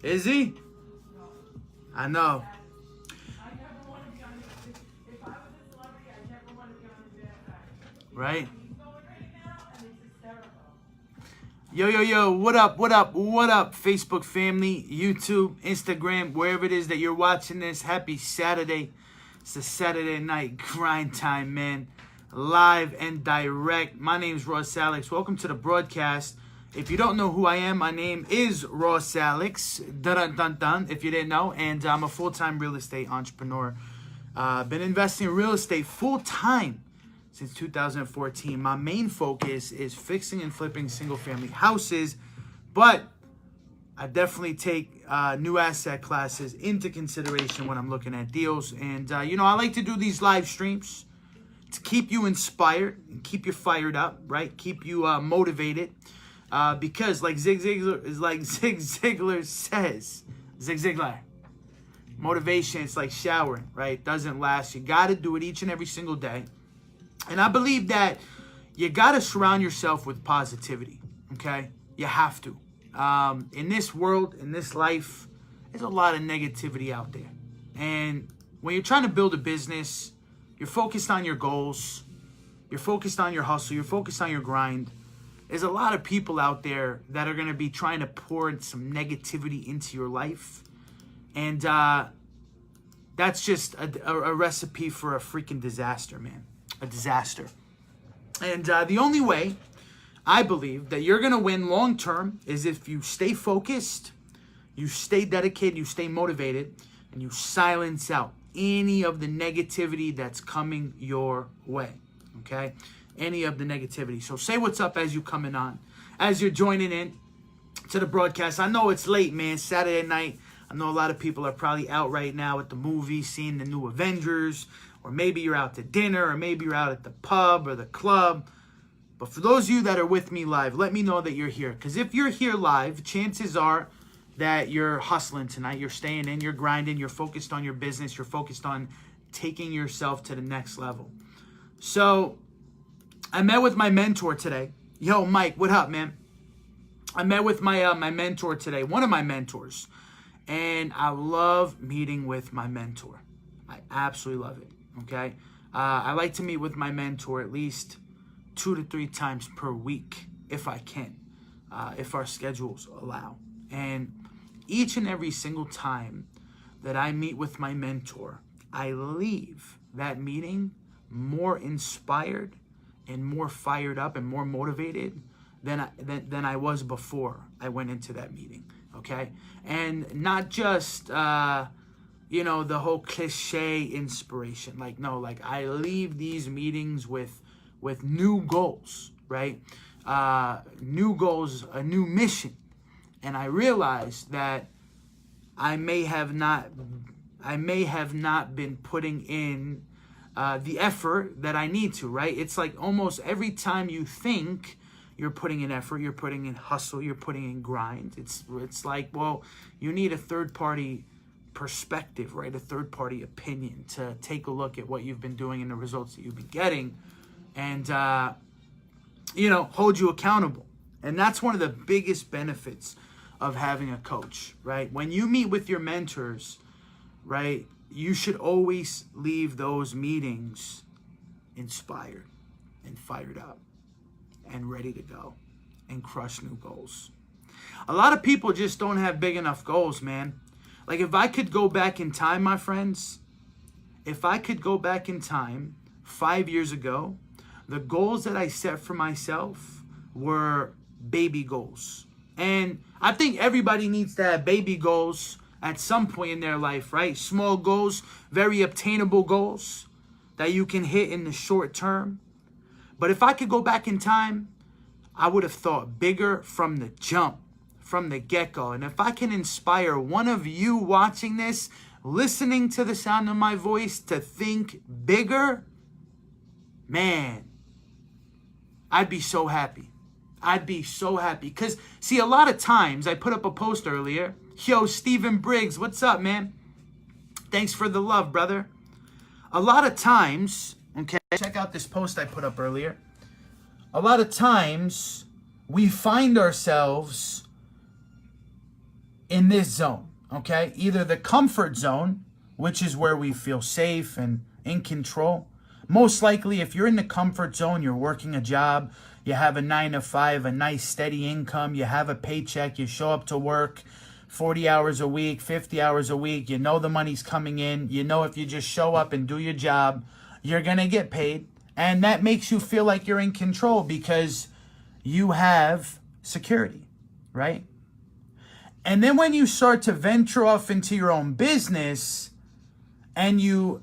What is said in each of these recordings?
Is he? I know. Right? Yo, what up, Facebook family, YouTube, Instagram, wherever it is that you're watching this. Happy Saturday. It's a Saturday night grind time, man. Live and direct. My name's Ross Alex. Welcome to the broadcast. If you don't know who I am, my name is Ross Alex. Dun dun dun, if you didn't know. And I'm a full-time real estate entrepreneur. Been investing in real estate full-time since 2014. My main focus is fixing and flipping single-family houses, but I definitely take new asset classes into consideration when I'm looking at deals. And, I like to do these live streams to keep you inspired and keep you fired up, right? Keep you motivated. Because like Zig Ziglar says, Zig Ziglar, motivation, it's like showering, right? It doesn't last. You got to do it each and every single day. And I believe that you got to surround yourself with positivity, okay? You have to. In this world, in this life, there's a lot of negativity out there. And when you're trying to build a business, you're focused on your goals. You're focused on your hustle. You're focused on your grind. There's a lot of people out there that are going to be trying to pour some negativity into your life. And that's just a recipe for a freaking disaster, man. A disaster. And the only way I believe that you're going to win long term is if you stay focused, you stay dedicated, you stay motivated, and you silence out any of the negativity that's coming your way. Okay? Any of the negativity. So say what's up as you coming on, as you're joining in to the broadcast. I know it's late, man. Saturday night. I know a lot of people are probably out right now at the movies, seeing the new Avengers, or maybe you're out to dinner, or maybe you're out at the pub or the club. But for those of you that are with me live, let me know that you're here. Because if you're here live, chances are that you're hustling tonight. You're staying in, you're grinding, you're focused on your business, you're focused on taking yourself to the next level. So I met with my mentor today. Yo, Mike, what up, man? I met with my mentor today, one of my mentors. And I love meeting with my mentor. I absolutely love it, okay? I like to meet with my mentor at least 2 to 3 times per week, if I can, if our schedules allow. And each and every single time that I meet with my mentor, I leave that meeting more inspired and more fired up and more motivated than I was before I went into that meeting, okay? And not just, the whole cliche inspiration. I leave these meetings with new goals, right? New goals, a new mission. And I realized that I may have not been putting in the effort that I need to, right? It's like almost every time you think you're putting in effort, you're putting in hustle, you're putting in grind. It's like, well, you need a third-party perspective, right? A third-party opinion to take a look at what you've been doing and the results that you've been getting and, hold you accountable. And that's one of the biggest benefits of having a coach, right? When you meet with your mentors, right, you should always leave those meetings inspired and fired up and ready to go and crush new goals. A lot of people just don't have big enough goals, man. Like if I could go back in time, my friends, if I could go back in time 5 years ago, the goals that I set for myself were baby goals. And I think everybody needs to have baby goals at some point in their life, right? Small goals, very obtainable goals that you can hit in the short term. But if I could go back in time, I would have thought bigger from the jump, from the get-go. And if I can inspire one of you watching this, listening to the sound of my voice, to think bigger, man, I'd be so happy. I'd be so happy. Because, see, a lot of times, I put up a post earlier. Yo, Stephen Briggs, what's up, man? Thanks for the love, brother. A lot of times, okay, check out this post I put up earlier. A lot of times, we find ourselves in this zone, okay? Either the comfort zone, which is where we feel safe and in control. Most likely, if you're in the comfort zone, you're working a job, you have a 9 to 5, a nice steady income, you have a paycheck, you show up to work 40 hours a week, 50 hours a week, you know the money's coming in, you know if you just show up and do your job, you're going to get paid. And that makes you feel like you're in control because you have security, right? And then when you start to venture off into your own business and you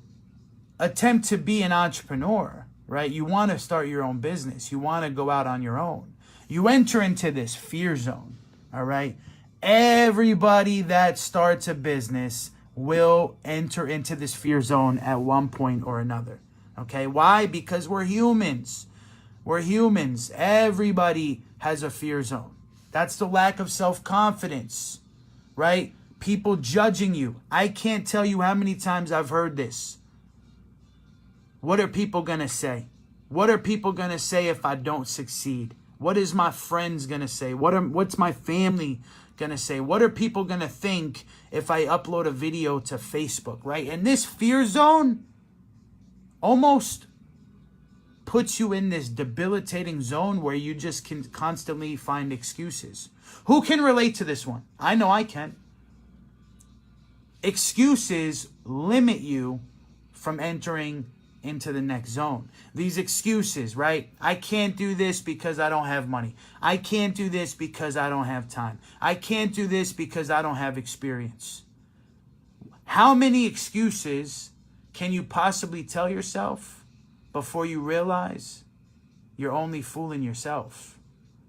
attempt to be an entrepreneur, right? You want to start your own business. You want to go out on your own. You enter into this fear zone, all right? Everybody that starts a business will enter into this fear zone at one point or another, okay? Why? Because we're humans. We're humans. Everybody has a fear zone. That's the lack of self-confidence, right? People judging you. I can't tell you how many times I've heard this. What are people going to say? What are people going to say if I don't succeed? What is my friends going to say? What's my family going to say? What are people going to think if I upload a video to Facebook, right? And this fear zone almost puts you in this debilitating zone where you just can constantly find excuses. Who can relate to this one? I know I can. Excuses limit you from entering into the next zone. These excuses, right? I can't do this because I don't have money. I can't do this because I don't have time. I can't do this because I don't have experience. How many excuses can you possibly tell yourself before you realize you're only fooling yourself?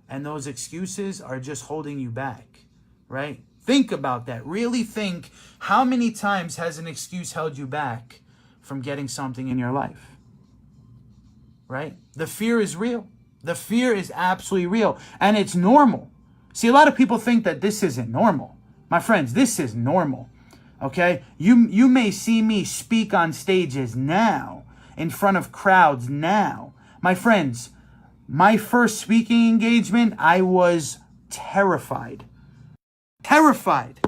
And those excuses are just holding you back, right? Think about that. Really think, how many times has an excuse held you back from getting something in your life, right? The fear is real. The fear is absolutely real. And it's normal. See, a lot of people think that this isn't normal. My friends, this is normal, okay? You may see me speak on stages now, in front of crowds now. My friends, my first speaking engagement, I was terrified. Terrified.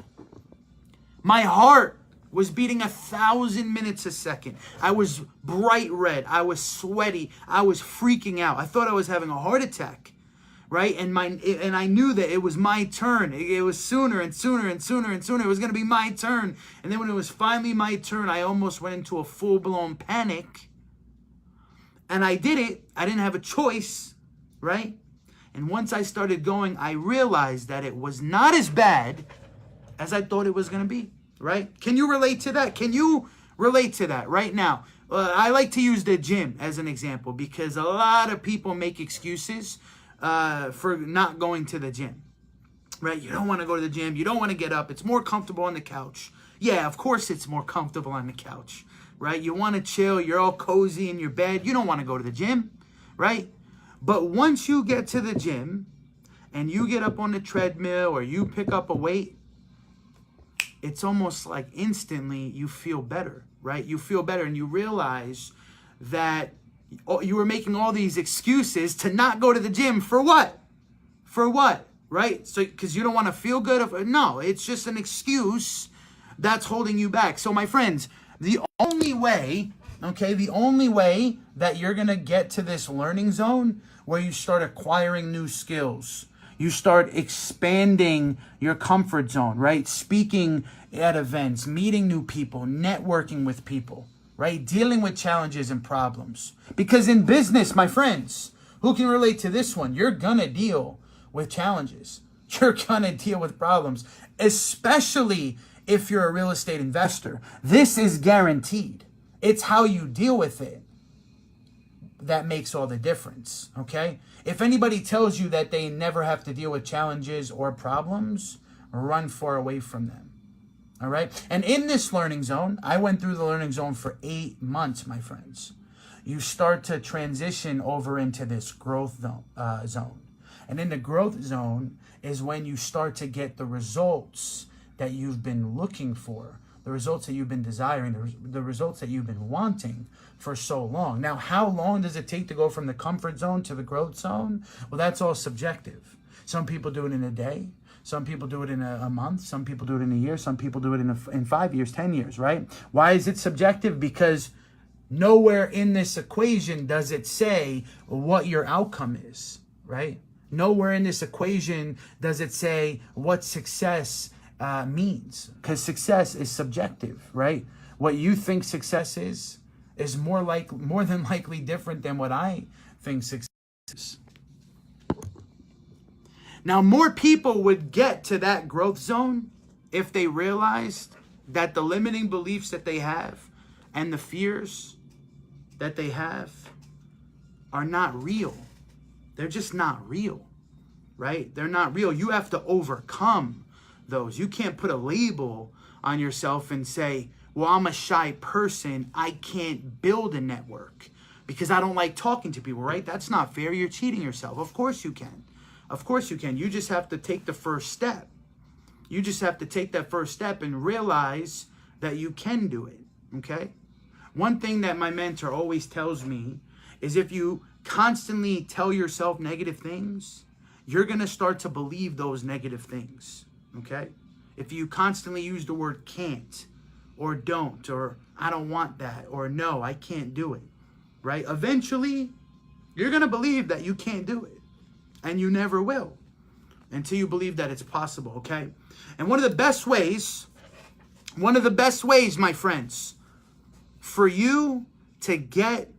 My heart was beating 1,000 minutes a second. I was bright red. I was sweaty. I was freaking out. I thought I was having a heart attack, right? And I knew that it was my turn. It was sooner and sooner and sooner and sooner. It was going to be my turn. And then when it was finally my turn, I almost went into a full-blown panic. And I did it. I didn't have a choice, right? And once I started going, I realized that it was not as bad as I thought it was going to be, right? Can you relate to that? Can you relate to that right now? I like to use the gym as an example because a lot of people make excuses for not going to the gym, right? You don't want to go to the gym. You don't want to get up. It's more comfortable on the couch. Yeah, of course it's more comfortable on the couch, right? You want to chill. You're all cozy in your bed. You don't want to go to the gym, right? But once you get to the gym and you get up on the treadmill or you pick up a weight, it's almost like instantly you feel better, right? You feel better and you realize that you were making all these excuses to not go to the gym for what? For what, right? So, because you don't want to feel good? No, it's just an excuse that's holding you back. So, my friends, the only way that you're going to get to this learning zone where you start acquiring new skills, you start expanding your comfort zone, right? Speaking at events, meeting new people, networking with people, right? Dealing with challenges and problems. Because in business, my friends, who can relate to this one? You're going to deal with challenges. You're going to deal with problems, especially if you're a real estate investor. This is guaranteed. It's how you deal with it that makes all the difference, okay? If anybody tells you that they never have to deal with challenges or problems, run far away from them, all right? And in this learning zone, I went through the learning zone for 8 months, my friends. You start to transition over into this growth zone. And in the growth zone is when you start to get the results that you've been looking for, the results that you've been desiring, the results that you've been wanting for so long. Now, how long does it take to go from the comfort zone to the growth zone? Well, that's all subjective. Some people do it in a day. Some people do it in a month. Some people do it in a year. Some people do it in 5 years, 10 years, right? Why is it subjective? Because nowhere in this equation does it say what your outcome is, right? Nowhere in this equation does it say what success means, because success is subjective, right? What you think success is more than likely different than what I think success is. Now, more people would get to that growth zone if they realized that the limiting beliefs that they have and the fears that they have are not real. They're just not real, right? They're not real. You have to overcome those. You can't put a label on yourself and say, well, I'm a shy person. I can't build a network because I don't like talking to people, right? That's not fair. You're cheating yourself. Of course you can. Of course you can. You just have to take the first step. You just have to take that first step and realize that you can do it, okay? One thing that my mentor always tells me is if you constantly tell yourself negative things, you're going to start to believe those negative things, okay? If you constantly use the word can't or don't or I don't want that or no, I can't do it, right? Eventually, you're going to believe that you can't do it. And you never will until you believe that it's possible, okay? And one of the best ways, my friends, for you to get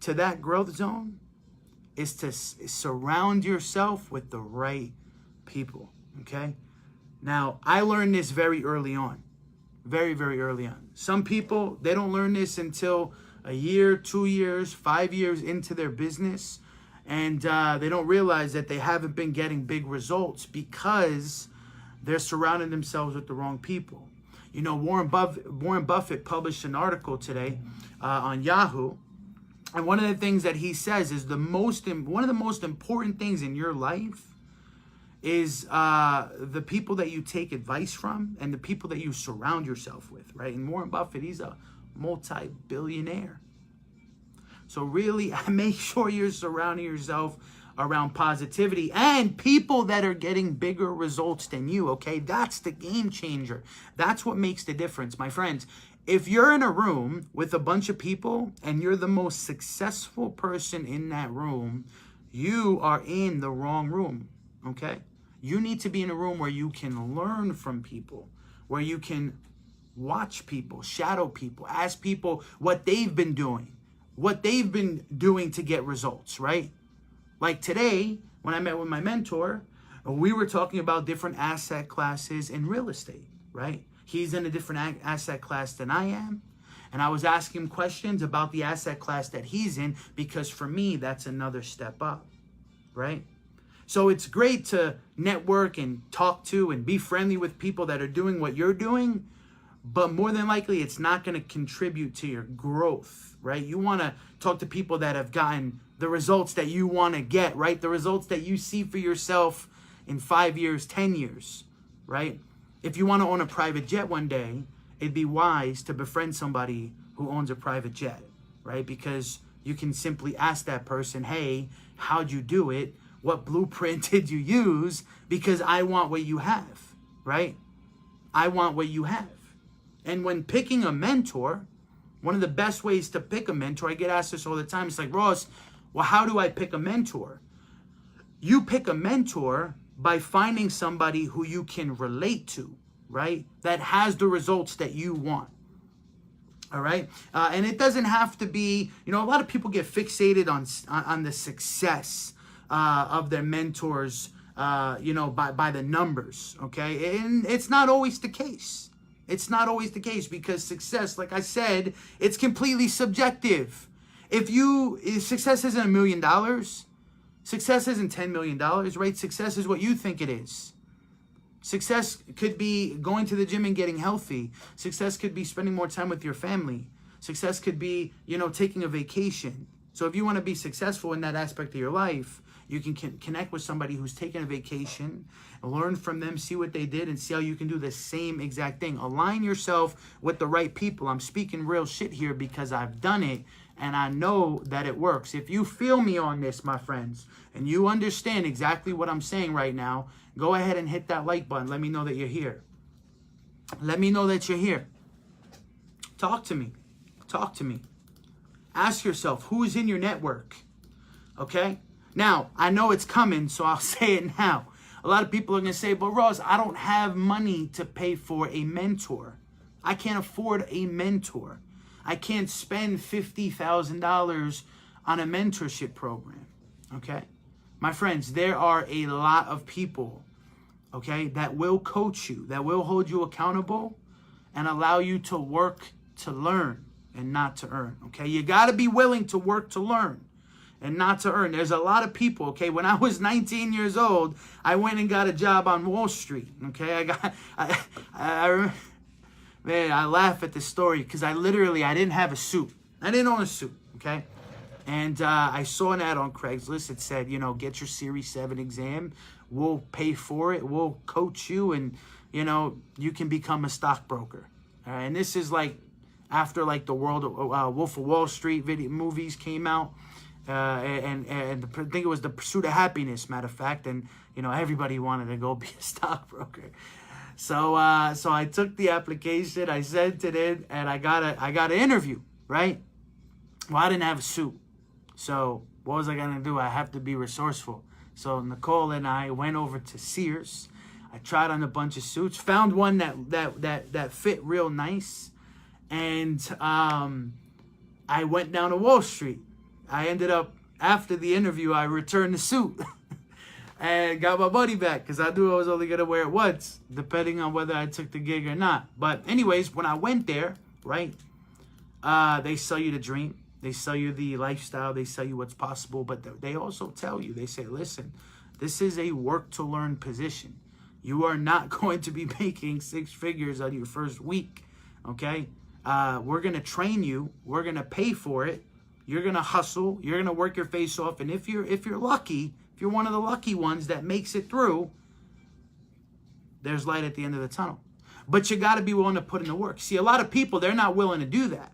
to that growth zone is to surround yourself with the right people, okay? Now, I learned this very early on, very, very early on. Some people, they don't learn this until a year, 2 years, 5 years into their business. And they don't realize that they haven't been getting big results because they're surrounding themselves with the wrong people. You know, Warren Buffett published an article today on Yahoo. And one of the things that he says is one of the most important things in your life is the people that you take advice from and the people that you surround yourself with, right? And Warren Buffett, he's a multi-billionaire. So really, make sure you're surrounding yourself around positivity and people that are getting bigger results than you, okay? That's the game changer. That's what makes the difference, my friends. If you're in a room with a bunch of people and you're the most successful person in that room, you are in the wrong room, okay? You need to be in a room where you can learn from people, where you can watch people, shadow people, ask people what they've been doing to get results, right? Like today, when I met with my mentor, we were talking about different asset classes in real estate, right? He's in a different asset class than I am. And I was asking him questions about the asset class that he's in because for me, that's another step up, right? So it's great to network and talk to and be friendly with people that are doing what you're doing, but more than likely, it's not going to contribute to your growth, right? You want to talk to people that have gotten the results that you want to get, right? The results that you see for yourself in 5 years, 10 years, right? If you want to own a private jet one day, it'd be wise to befriend somebody who owns a private jet, right? Because you can simply ask that person, hey, how'd you do it? What blueprint did you use? Because I want what you have, right? I want what you have. And when picking a mentor, one of the best ways to pick a mentor, I get asked this all the time. It's like, Ross, well, how do I pick a mentor? You pick a mentor by finding somebody who you can relate to, right? That has the results that you want. All right. And it doesn't have to be, a lot of people get fixated on the success of their mentors, by the numbers. Okay. And it's not always the case. It's not always the case because success, like I said, it's completely subjective. If success isn't $1 million, success isn't $10 million, right? Success is what you think it is. Success could be going to the gym and getting healthy. Success could be spending more time with your family. Success could be, taking a vacation. So if you want to be successful in that aspect of your life, You can connect with somebody who's taken a vacation, learn from them, see what they did, and see how you can do the same exact thing. Align yourself with the right people. I'm speaking real shit here because I've done it, and I know that it works. If you feel me on this, my friends, and you understand exactly what I'm saying right now, go ahead and hit that like button. Let me know that you're here. Let me know that you're here. Talk to me. Talk to me. Ask yourself, who is in your network? Okay? Now, I know it's coming, so I'll say it now. A lot of people are going to say, but Ross, I don't have money to pay for a mentor. I can't afford a mentor. I can't spend $50,000 on a mentorship program. Okay? My friends, there are a lot of people, okay, that will coach you, that will hold you accountable and allow you to work to learn and not to earn, okay? You got to be willing to work to learn and not to earn. There's a lot of people, okay? When I was 19 years old, I went and got a job on Wall Street, okay? Man, I laugh at this story because I didn't have a suit. I didn't own a suit, okay? And I saw an ad on Craigslist. It said, you know, get your Series 7 exam. We'll pay for it. We'll coach you, and, you know, you can become a stockbroker. All right? And this is like after like the Wolf of Wall Street movies came out. And I think it was The Pursuit of Happiness, matter of fact. And, you know, everybody wanted to go be a stockbroker. So I took the application, I sent it in, and I got an interview, right? Well, I didn't have a suit. So what was I going to do? I have to be resourceful. So Nicole and I went over to Sears. I tried on a bunch of suits, found one that fit real nice. And I went down to Wall Street. I ended up, after the interview, I returned the suit and got my money back because I knew I was only going to wear it once, depending on whether I took the gig or not. But anyways, when I went there, right, they sell you the dream. They sell you the lifestyle. They sell you what's possible. But they also tell you, they say, listen, this is a work-to-learn position. You are not going to be making six figures on your first week, okay? We're going to train you. We're going to pay for it. You're going to hustle. You're going to work your face off. And if you're lucky, if you're one of the lucky ones that makes it through, there's light at the end of the tunnel. But you got to be willing to put in the work. See, a lot of people, they're not willing to do that.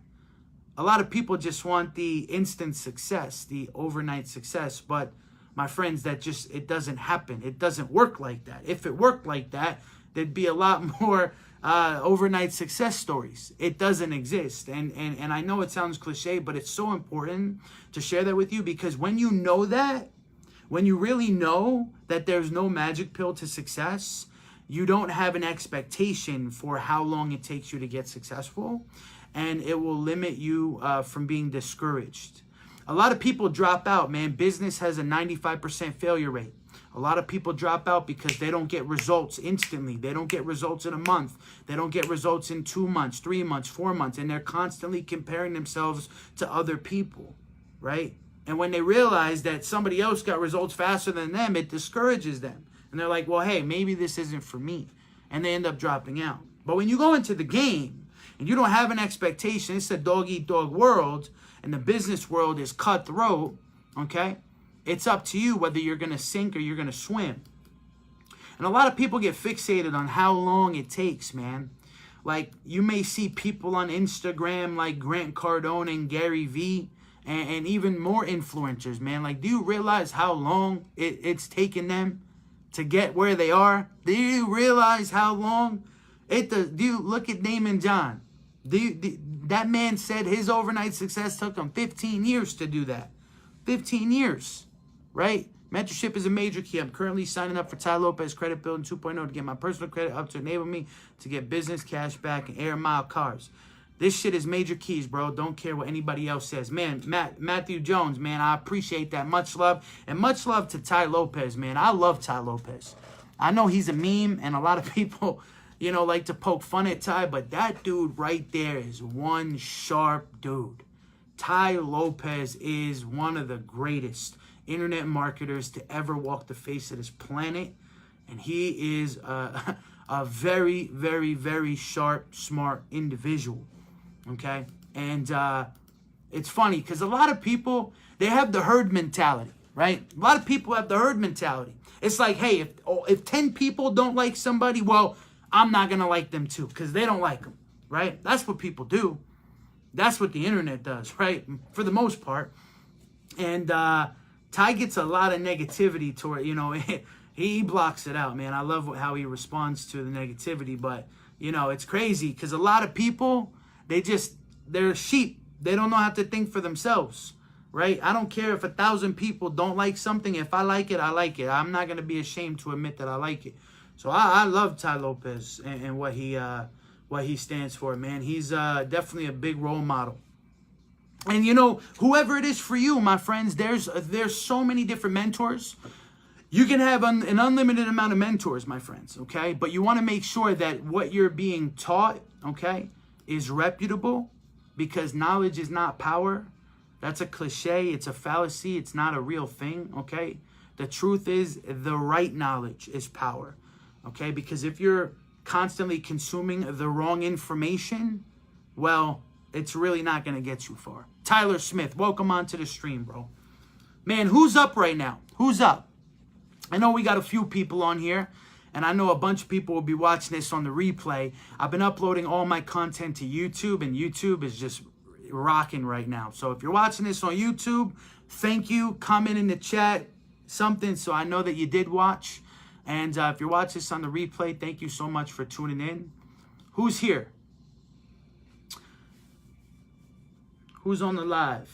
A lot of people just want the instant success, the overnight success. But my friends, it doesn't happen. It doesn't work like that. If it worked like that, there'd be a lot more overnight success stories. It doesn't exist. And I know it sounds cliche, but it's so important to share that with you, because when you know that, when you really know that there's no magic pill to success, you don't have an expectation for how long it takes you to get successful, and it will limit you from being discouraged. A lot of people drop out, man. Business has a 95% failure rate. A lot of people drop out because they don't get results instantly. They don't get results in a month. They don't get results in 2 months, 3 months, 4 months. And they're constantly comparing themselves to other people, right? And when they realize that somebody else got results faster than them, it discourages them. And they're like, well, hey, maybe this isn't for me. And they end up dropping out. But when you go into the game and you don't have an expectation, it's a dog-eat-dog world, and the business world is cutthroat, okay? It's up to you whether you're going to sink or you're going to swim. And a lot of people get fixated on how long it takes, man. Like, you may see people on Instagram like Grant Cardone and Gary Vee, and even more influencers, man. Like, do you realize how long it's taken them to get where they are? Do you realize how long do you look at Damon John? That man said his overnight success took him 15 years to do that. 15 years, right? Mentorship is a major key. I'm currently signing up for Ty Lopez Credit Building 2.0 to get my personal credit up to enable me to get business cash back and air mile cars. This shit is major keys, bro. Don't care what anybody else says. Man, Matthew Jones, man, I appreciate that. Much love. And much love to Ty Lopez, man. I love Ty Lopez. I know he's a meme, and a lot of people, you know, like to poke fun at Ty, but that dude right there is one sharp dude. Ty Lopez is one of the greatest internet marketers to ever walk the face of this planet. And he is a very, very, very sharp, smart individual. Okay? And it's funny because a lot of people, they have the herd mentality. right? A lot of people have the herd mentality. It's like, hey, if 10 people don't like somebody, well, I'm not going to like them too because they don't like them, right? That's what people do. That's what the internet does, right? For the most part. And Ty gets a lot of negativity toward, he blocks it out, man. I love how he responds to the negativity, but, it's crazy because a lot of people, they're sheep. They don't know how to think for themselves, right? I don't care if 1,000 people don't like something. If I like it, I like it. I'm not going to be ashamed to admit that I like it. So I love Tai Lopez and what he stands for, man. He's definitely a big role model. And whoever it is for you, my friends, there's so many different mentors. You can have an unlimited amount of mentors, my friends, okay? But you want to make sure that what you're being taught, okay, is reputable, because knowledge is not power. That's a cliche. It's a fallacy. It's not a real thing, okay? The truth is the right knowledge is power, okay? Because if you're constantly consuming the wrong information, well, it's really not going to get you far. Tyler Smith, welcome onto the stream, bro. Man, who's up right now? Who's up? I know we got a few people on here, and I know a bunch of people will be watching this on the replay. I've been uploading all my content to YouTube, and YouTube is just rocking right now. So if you're watching this on YouTube, thank you. Comment in the chat something so I know that you did watch. And if you're watching this on the replay, thank you so much for tuning in. Who's here? Who's on the live?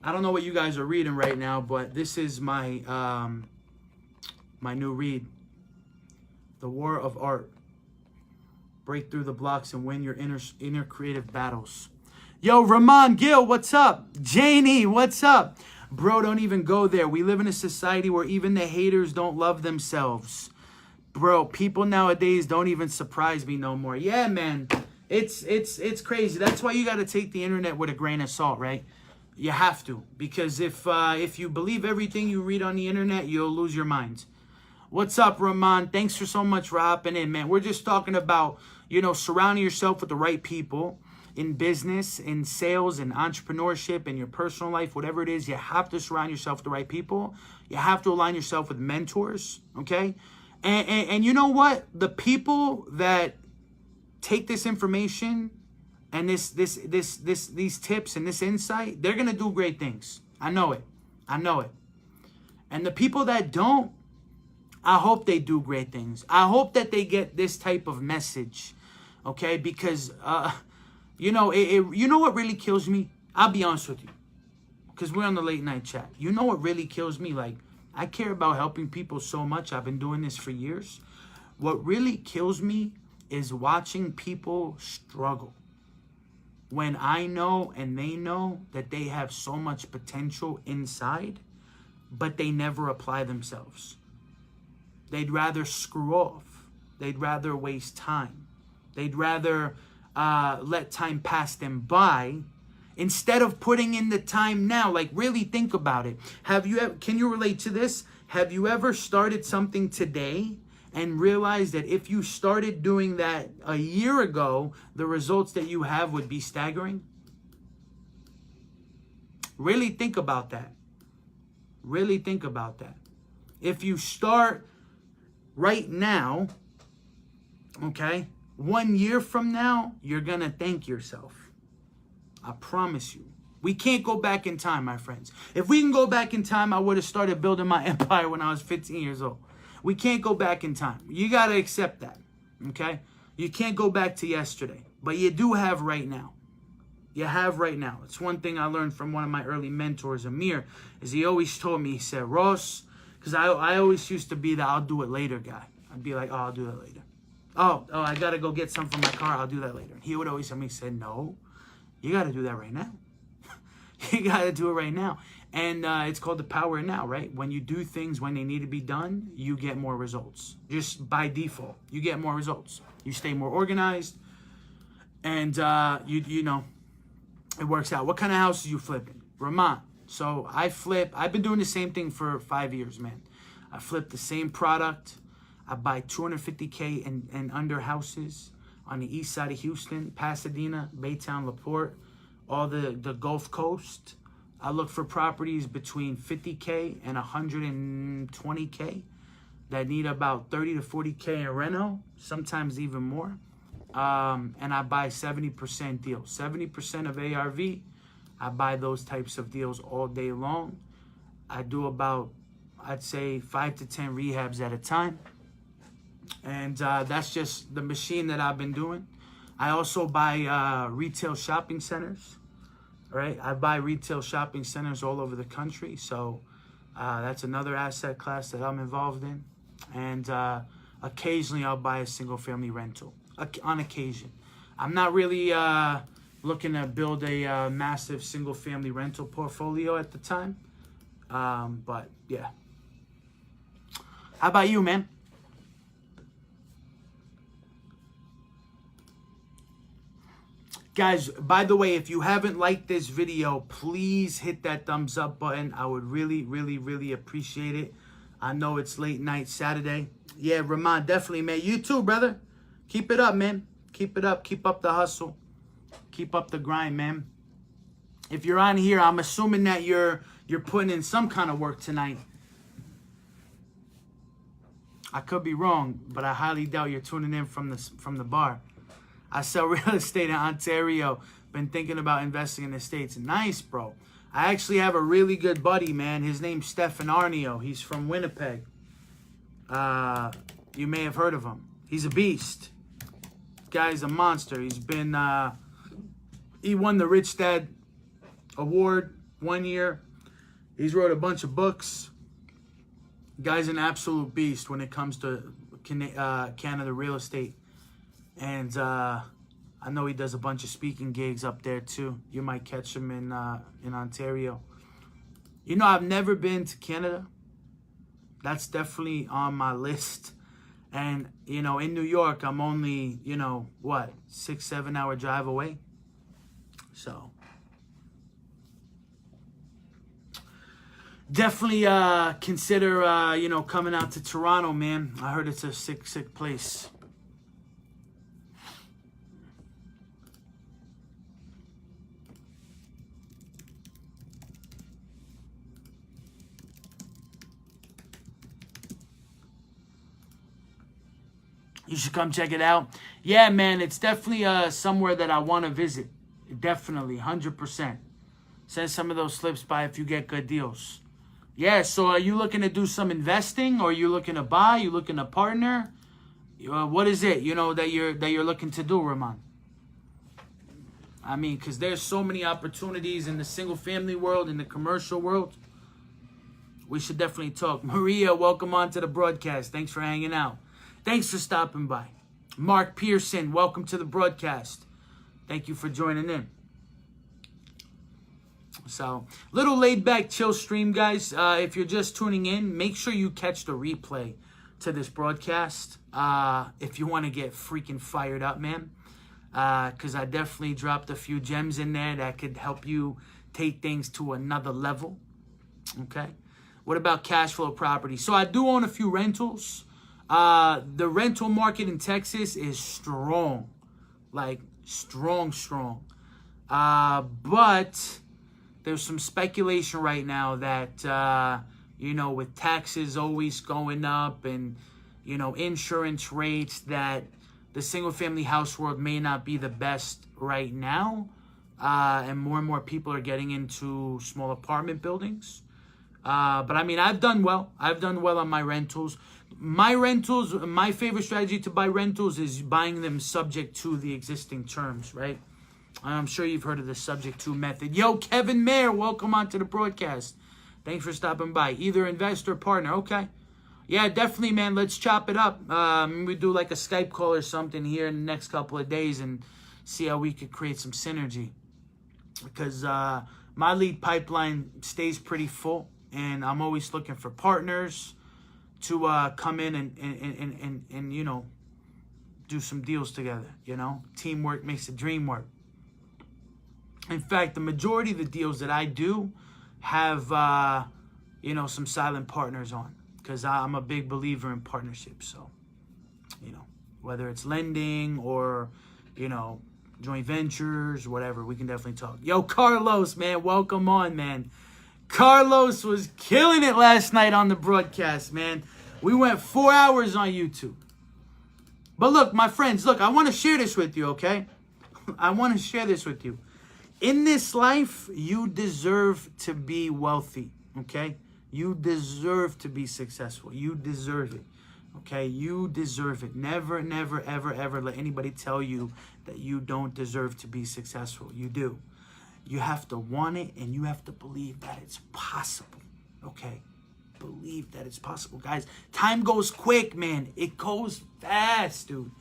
I don't know what you guys are reading right now, but this is my my new read. The War of Art. Break through the blocks and win your inner creative battles. Yo, Ramon Gill, what's up? Janie, what's up? Bro, don't even go there. We live in a society where even the haters don't love themselves. Bro, people nowadays don't even surprise me no more. Yeah, man. It's crazy. That's why you got to take the internet with a grain of salt, right? You have to, because if you believe everything you read on the internet, you'll lose your mind. What's up, Ramon? Thanks for so much for hopping in, man. We're just talking about, surrounding yourself with the right people in business, in sales, in entrepreneurship, in your personal life, whatever it is. You have to surround yourself with the right people. You have to align yourself with mentors, okay? And you know what? The people that take this information and these tips and this insight, they're going to do great things. I know it. And the people that don't, I hope they do great things. I hope that they get this type of message, okay? Because, you know what really kills me? I'll be honest with you, because we're on the late night chat. You know what really kills me? Like, I care about helping people so much. I've been doing this for years. What really kills me is watching people struggle. When I know and they know that they have so much potential inside, but they never apply themselves. They'd rather screw off. They'd rather waste time. They'd rather let time pass them by instead of putting in the time now. Like, really think about it. Can you relate to this? Have you ever started something today and realized that if you started doing that a year ago, the results that you have would be staggering? Really think about that. Really think about that. If you start right now, okay, 1 year from now, you're going to thank yourself. I promise you. We can't go back in time, my friends. If we can go back in time, I would have started building my empire when I was 15 years old. We can't go back in time. You got to accept that, okay? You can't go back to yesterday, but you do have right now. You have right now. It's one thing I learned from one of my early mentors, Amir, is he always told me, he said, Ross, because I always used to be the I'll do it later guy. I'd be like, oh, I'll do that later. Oh, I got to go get some from my car. I'll do that later. He would always tell me, he said, no, you got to do that right now. You got to do it right now. And it's called the power of now, right? When you do things when they need to be done, you get more results. Just by default, you get more results. You stay more organized, and you know, it works out. What kind of houses you flipping? Ramon. So I've been doing the same thing for 5 years, man. I flip the same product. I buy 250K and under houses on the east side of Houston, Pasadena, Baytown, LaPorte, all the Gulf Coast. I look for properties between 50K and 120K that need about 30 to 40K in reno, sometimes even more. And I buy 70% deals, 70% of ARV. I buy those types of deals all day long. I do about, I'd say, 5 to 10 rehabs at a time. And that's just the machine that I've been doing. I also buy retail shopping centers, right? I buy retail shopping centers all over the country. So that's another asset class that I'm involved in. And occasionally I'll buy a single family rental, on occasion. I'm not really looking to build a massive single family rental portfolio at the time. But yeah. How about you, man? Guys, by the way, if you haven't liked this video, please hit that thumbs up button. I would really, really, really appreciate it. I know it's late night Saturday. Yeah, Rahman, definitely, man. You too, brother. Keep it up, man. Keep it up. Keep up the hustle. Keep up the grind, man. If you're on here, I'm assuming that you're putting in some kind of work tonight. I could be wrong, but I highly doubt you're tuning in from the bar. I sell real estate in Ontario. Been thinking about investing in the States. Nice, bro. I actually have a really good buddy, man. His name's Stefan Arnio. He's from Winnipeg. You may have heard of him. He's a beast. Guy's a monster. He's been, he won the Rich Dad Award 1 year. He's wrote a bunch of books. Guy's an absolute beast when it comes to Canada real estate. And I know he does a bunch of speaking gigs up there too. You might catch him in Ontario. You know, I've never been to Canada. That's definitely on my list. And, you know, in New York, I'm only, you know, what, 6-7 hour drive away. So definitely consider, you know, coming out to Toronto, man. I heard it's a sick, sick place. You should come check it out. Yeah, man, it's definitely somewhere that I want to visit. Definitely, 100%. Send some of those slips by if you get good deals. Yeah, so are you looking to do some investing, or are you looking to buy? You looking to partner? What is it, you know, that you're looking to do, Rahman? I mean, because there's so many opportunities in the single family world, in the commercial world. We should definitely talk. Maria, welcome on to the broadcast. Thanks for hanging out. Thanks for stopping by. Mark Pearson, welcome to the broadcast. Thank you for joining in. So, little laid back chill stream, guys. If you're just tuning in, make sure you catch the replay to this broadcast. If you want to get freaking fired up, man. Because I definitely dropped a few gems in there that could help you take things to another level. Okay. What about cash flow property? So I do own a few rentals. The rental market in Texas is strong, like strong. But there's some speculation right now that, you know, with taxes always going up and, you know, insurance rates, that the single family house world may not be the best right now. And more people are getting into small apartment buildings. But I mean, I've done well. I've done well on my rentals. My favorite strategy to buy rentals is buying them subject to the existing terms, right? I'm sure you've heard of the subject to method. Yo, Kevin Mayer, welcome on to the broadcast. Thanks for stopping by. Either investor or partner. Okay. Yeah, definitely, man. Let's chop it up. We do like a Skype call or something here in the next couple of days and see how we could create some synergy. Because my lead pipeline stays pretty full, and I'm always looking for partners to come in and you know, do some deals together. You know, teamwork makes the dream work. In fact, the majority of the deals that I do have, you know, some silent partners on, because I'm a big believer in partnerships. So, you know, whether it's lending or, you know, joint ventures, whatever. We can definitely talk. Yo, Carlos, man, welcome on, man. Carlos was killing it last night on the broadcast, man. We went 4 hours on YouTube. But look, my friends, look, I want to share this with you, okay? I want to share this with you. In this life, you deserve to be wealthy, okay? You deserve to be successful. You deserve it, okay? You deserve it. Never, never, ever, ever let anybody tell you that you don't deserve to be successful. You do. You have to want it, and you have to believe that it's possible, okay? Believe that it's possible, guys. Time goes quick, man. It goes fast, dude.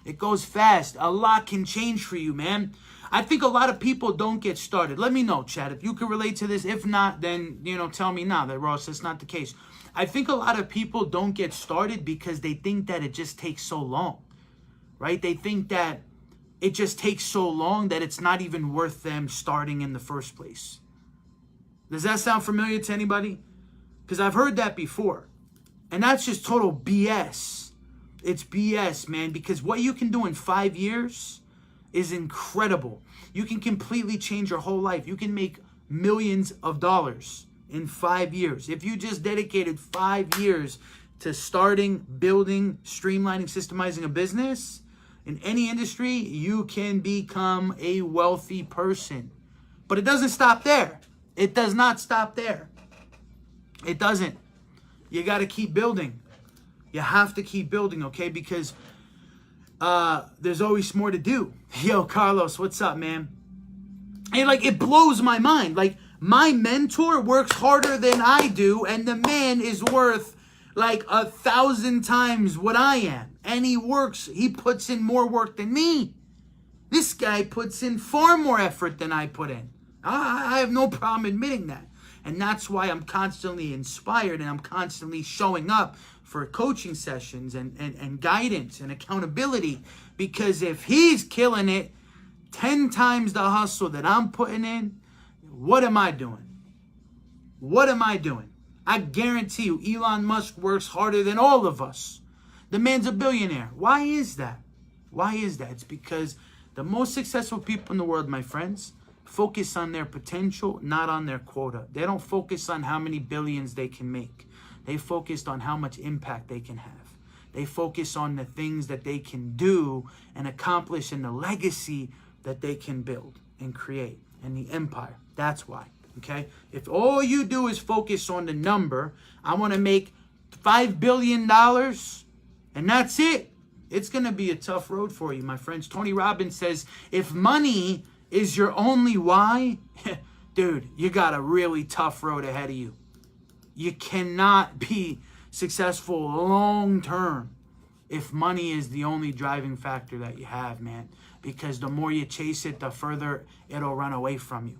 It goes fast. A lot can change for you, man. I think a lot of people don't get started. Let me know, chat, if you can relate to this. If not, then, tell me now that, Ross, that's not the case. I think a lot of people don't get started because they think that it just takes so long, right? They think that it just takes so long that it's not even worth them starting in the first place. Does that sound familiar to anybody? Because I've heard that before. And that's just total BS. It's BS, man, because what you can do in 5 years is incredible. You can completely change your whole life. You can make millions of dollars in 5 years. If you just dedicated 5 years to starting, building, streamlining, systemizing a business in any industry, you can become a wealthy person. But it doesn't stop there. It does not stop there. It doesn't. You got to keep building. You have to keep building, okay? Because there's always more to do. Yo, Carlos, what's up, man? And it blows my mind. My mentor works harder than I do, and the man is worth 1,000 times what I am. And he puts in more work than me. This guy puts in far more effort than I put in. I have no problem admitting that. And that's why I'm constantly inspired, and I'm constantly showing up for coaching sessions and guidance and accountability. Because if he's killing it 10 times the hustle that I'm putting in, what am I doing? What am I doing? I guarantee you, Elon Musk works harder than all of us. The man's a billionaire. Why is that? Why is that? It's because the most successful people in the world, my friends, focus on their potential, not on their quota. They don't focus on how many billions they can make. They focus on how much impact they can have. They focus on the things that they can do and accomplish, and the legacy that they can build and create, and the empire. That's why, okay? If all you do is focus on the number, I want to make $5 billion, and that's it, it's going to be a tough road for you, my friends. Tony Robbins says, if money is your only why, dude, you got a really tough road ahead of you. You cannot be successful long term if money is the only driving factor that you have, man. Because the more you chase it, the further it'll run away from you.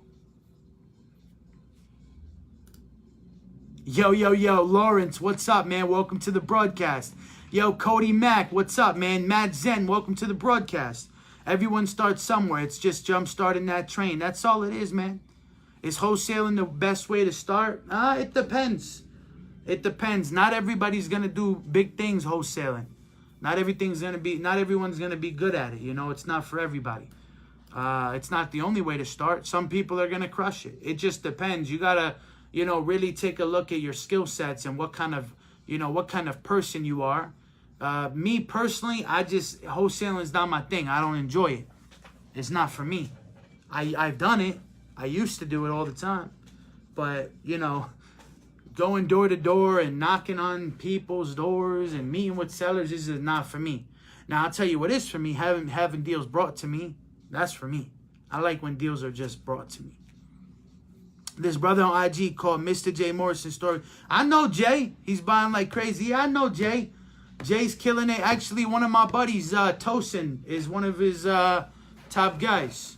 Yo, yo, yo, Lawrence, what's up, man? Welcome to the broadcast. Yo, Cody Mack, what's up, man? Matt Zen, welcome to the broadcast. Everyone starts somewhere. It's just jump starting that train. That's all it is, man. Is wholesaling the best way to start? It depends. It depends. Not everybody's gonna do big things wholesaling. Not everyone's gonna be good at it. It's not for everybody. It's not the only way to start. Some people are gonna crush it. It just depends. You gotta, really take a look at your skill sets and what kind of person you are. Me personally, wholesaling is not my thing. I don't enjoy it. It's not for me. I've done it. I used to do it all the time. But, going door to door and knocking on people's doors and meeting with sellers is not for me. Now, I'll tell you what is for me. Having deals brought to me, that's for me. I like when deals are just brought to me. This brother on IG called Mr. J Morrison Story. I know Jay. He's buying like crazy. Yeah, I know Jay. Jay's killing it. Actually, one of my buddies, Tosin, is one of his top guys.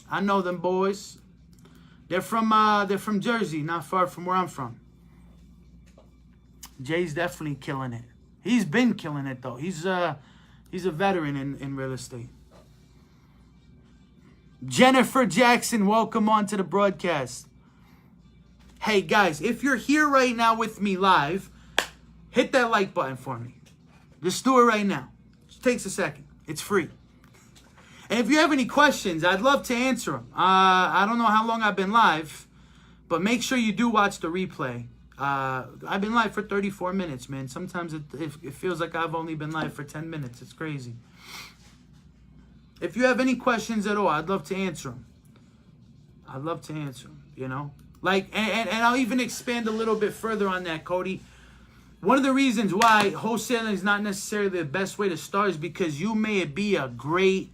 I know them boys. They're from Jersey, not far from where I'm from. Jay's definitely killing it. He's been killing it though. He's a veteran in real estate. Jennifer Jackson, welcome on to the broadcast. Hey guys, if you're here right now with me live, hit that like button for me. Just do it right now. It takes a second. It's free. And if you have any questions, I'd love to answer them. I don't know how long I've been live, but make sure you do watch the replay. I've been live for 34 minutes, man. Sometimes it feels like I've only been live for 10 minutes. It's crazy. If you have any questions at all, I'd love to answer them. I'd love to answer them, you know. Like, and I'll even expand a little bit further on that, Cody. One of the reasons why wholesaling is not necessarily the best way to start is because you may be a great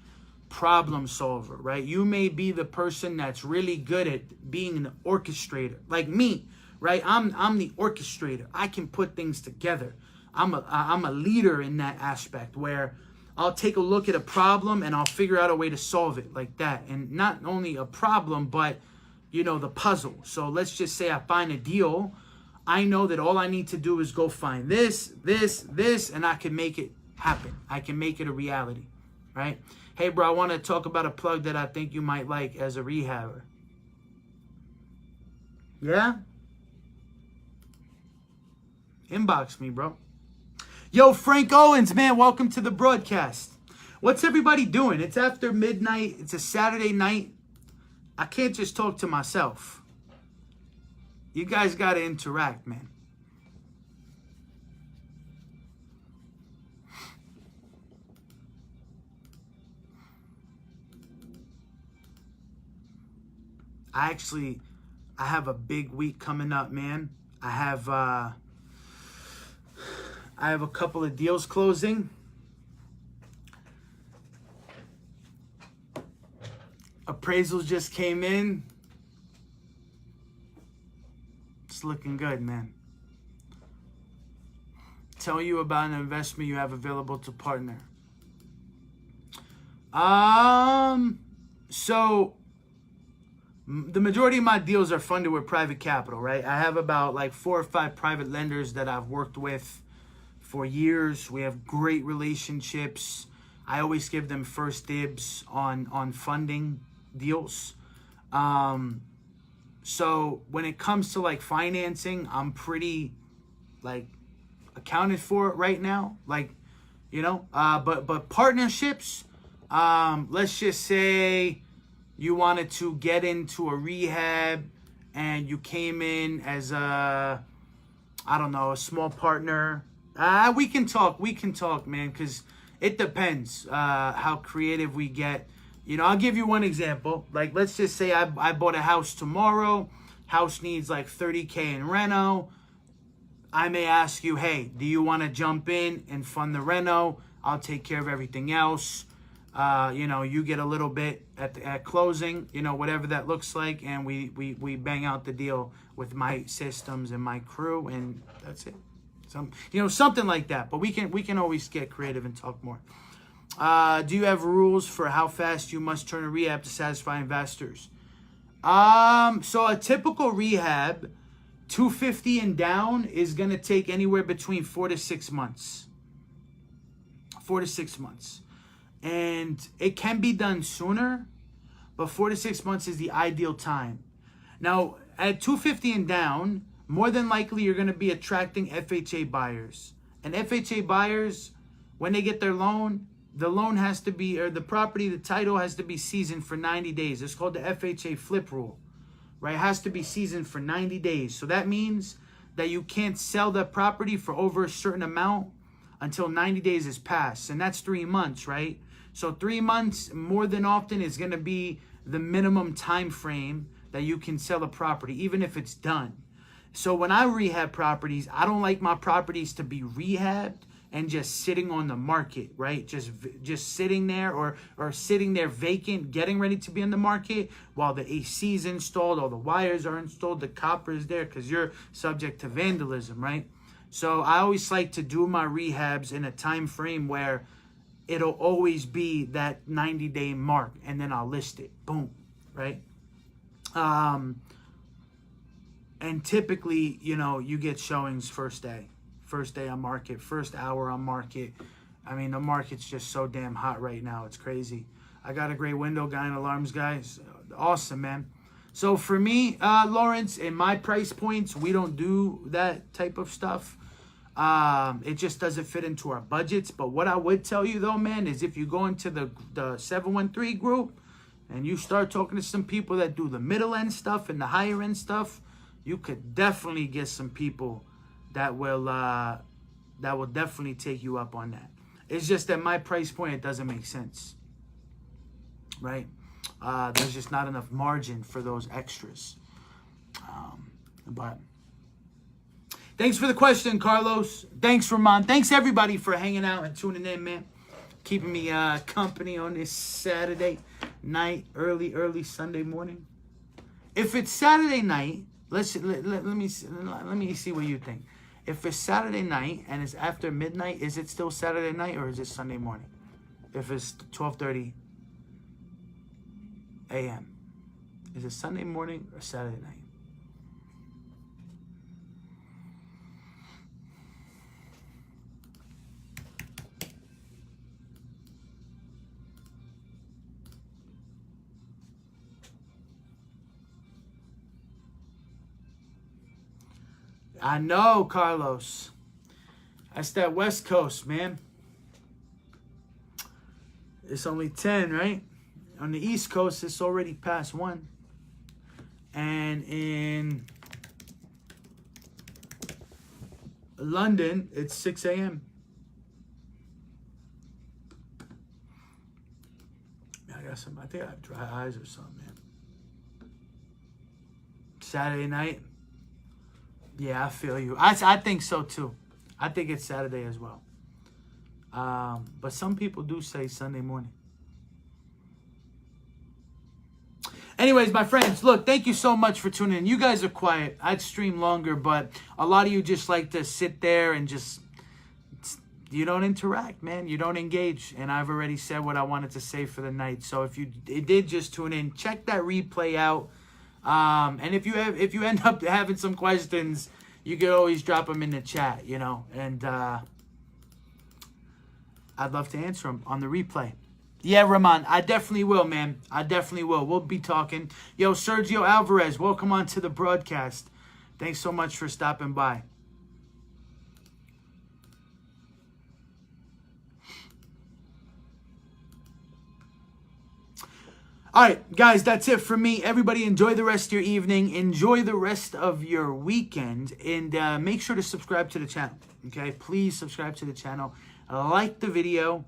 problem solver, right? You may be the person that's really good at being an orchestrator, like me, right? I'm the orchestrator. I can put things together. I'm a leader in that aspect where I'll take a look at a problem and I'll figure out a way to solve it like that. And not only a problem, but, you know, the puzzle. So let's just say I find a deal. I know that all I need to do is go find this, and I can make it happen. I can make it a reality, right? Hey, bro, I want to talk about a plug that I think you might like as a rehabber. Yeah? Inbox me, bro. Yo, Frank Owens, man, welcome to the broadcast. What's everybody doing? It's after midnight. It's a Saturday night. I can't just talk to myself. You guys got to interact, man. I have a big week coming up, man. I have a couple of deals closing. Appraisals just came in. It's looking good, man. Tell you about an investment you have available to partner. So the majority of my deals are funded with private capital, right? I have about like 4 or 5 private lenders that I've worked with for years. We have great relationships. I always give them first dibs on funding deals. So when it comes to like financing, I'm pretty like accounted for right now. Like, you know, but partnerships, let's just say you wanted to get into a rehab and you came in as a small partner. We can talk, man, because it depends how creative we get. You know, I'll give you one example. Like, let's just say I bought a house tomorrow. House needs like $30K in reno. I may ask you, hey, do you want to jump in and fund the reno? I'll take care of everything else. You know, you get a little bit at closing, you know, whatever that looks like, and we bang out the deal with my systems and my crew, and that's it. Something like that. But we can always get creative and talk more. Do you have rules for how fast you must turn a rehab to satisfy investors? So a typical rehab, 250 and down, is gonna take anywhere between 4 to 6 months. 4 to 6 months. And it can be done sooner, but 4 to 6 months is the ideal time. Now, at 250 and down, more than likely you're going to be attracting FHA buyers. And FHA buyers, when they get their loan, the loan has to be, or the property, the title has to be seasoned for 90 days. It's called the FHA flip rule, right? It has to be seasoned for 90 days. So that means that you can't sell the property for over a certain amount until 90 days has passed. And that's 3 months, right? So 3 months more than often is going to be the minimum time frame that you can sell a property, even if it's done. So when I rehab properties, I don't like my properties to be rehabbed and just sitting on the market, right? Just sitting there or sitting there vacant, getting ready to be on the market while the AC is installed, all the wires are installed, the copper is there, because you're subject to vandalism, right? So I always like to do my rehabs in a time frame where it'll always be that 90-day mark, and then I'll list it. Boom, right? And typically, you know, you get showings first day on market, first hour on market. I mean, the market's just so damn hot right now. It's crazy. I got a great window guy and alarms guys. Awesome, man. So for me, Lawrence, in my price points, we don't do that type of stuff. It just doesn't fit into our budgets. But what I would tell you though, man, is if you go into the 713 group and you start talking to some people that do the middle end stuff and the higher end stuff, you could definitely get some people that will definitely take you up on that. It's just that my price point, it doesn't make sense, right? There's just not enough margin for those extras. But thanks for the question, Carlos. Thanks, Ramon. Thanks, everybody, for hanging out and tuning in, man. Keeping me company on this Saturday night, early Sunday morning. If it's Saturday night, let me see what you think. If it's Saturday night and it's after midnight, is it still Saturday night or is it Sunday morning? If it's 12:30 a.m., is it Sunday morning or Saturday night? I know, Carlos. That's that West Coast, man. It's only 10, right? On the East Coast, it's already past 1. And in London, it's 6 a.m. I think I have dry eyes or something, man. Saturday night. Yeah, I feel you. I think so too. I think it's Saturday as well. But some people do say Sunday morning. Anyways, my friends, look, thank you so much for tuning in. You guys are quiet. I'd stream longer, but a lot of you just like to sit there and just, you don't interact, man. You don't engage. And I've already said what I wanted to say for the night. So if you did just tune in, check that replay out. And if you end up having some questions, you could always drop them in the chat, you know, and I'd love to answer them on the replay. Yeah, Ramon, I definitely will, man. I definitely will. We'll be talking. Yo, Sergio Alvarez, welcome on to the broadcast. Thanks so much for stopping by. All right, guys, that's it for me. Everybody enjoy the rest of your evening. Enjoy the rest of your weekend. And make sure to subscribe to the channel, okay? Please subscribe to the channel. Like the video.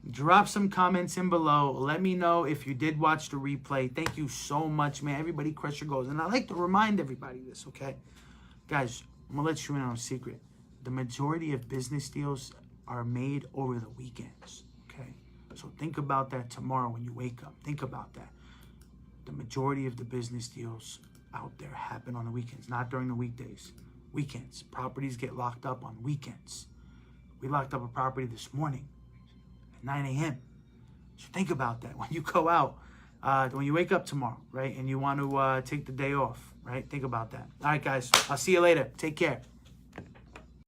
Drop some comments in below. Let me know if you did watch the replay. Thank you so much, man. Everybody crush your goals. And I like to remind everybody this, okay? Guys, I'm going to let you in on a secret. The majority of business deals are made over the weekends, okay? So think about that tomorrow when you wake up. Think about that. The majority of the business deals out there happen on the weekends, not during the weekdays. Weekends. Properties get locked up on weekends. We locked up a property this morning at 9 a.m. So think about that when you go out, when you wake up tomorrow, right? And you want to take the day off, right? Think about that. All right, guys. I'll see you later. Take care.